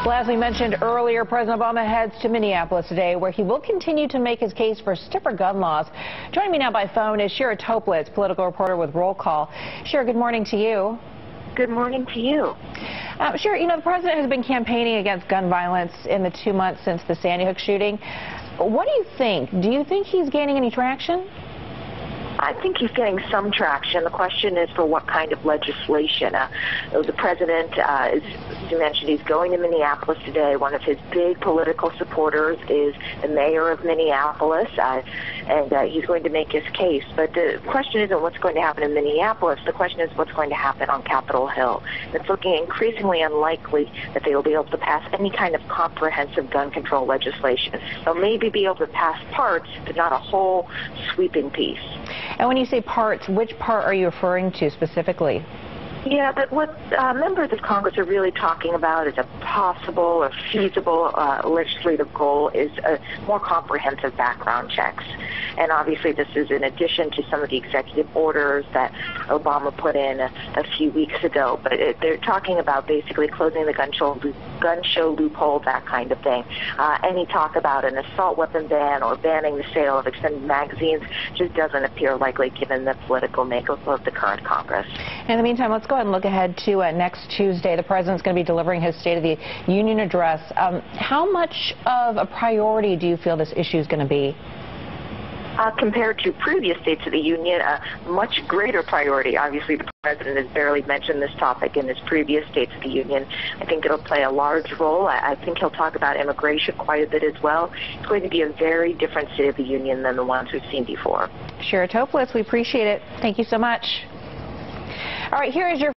Well, as we mentioned earlier, President Obama heads to Minneapolis today, where he will continue to make his case for stiffer gun laws. Joining me now by phone is Shira Toeplitz, political reporter with Roll Call. Shira, good morning to you. Good morning to you. Shira, you know, the president has been campaigning against gun violence in the 2 months since the Sandy Hook shooting. What do you think? Do you think he's gaining any traction? I think he's getting some traction. The question is for what kind of legislation. The president, as you mentioned, he's going to Minneapolis today. One of his big political supporters is the mayor of Minneapolis, and he's going to make his case. But the question isn't what's going to happen in Minneapolis. The question is what's going to happen on Capitol Hill. It's looking increasingly unlikely that they will be able to pass any kind of comprehensive gun control legislation. They'll maybe be able to pass parts, but not a whole sweeping piece. And when you say parts, which part are you referring to specifically? Yeah, but what members of Congress are really talking about is a possible or feasible legislative goal is more comprehensive background checks. And obviously this is in addition to some of the executive orders that Obama put in a few weeks ago. But they're talking about basically closing the gun show loophole, that kind of thing. Any talk about an assault weapon ban or banning the sale of extended magazines just doesn't appear likely given the political makeup of the current Congress. In the meantime, let's go ahead and look ahead to next Tuesday. The president's going to be delivering his State of the Union address. How much of a priority do you feel this issue is going to be? Compared to previous States of the Union, a much greater priority. Obviously, the president has barely mentioned this topic in his previous States of the Union. I think it'll play a large role. I think he'll talk about immigration quite a bit as well. It's going to be a very different State of the Union than the ones we've seen before. Shira Toeplitz, we appreciate it. Thank you so much. All right, here is your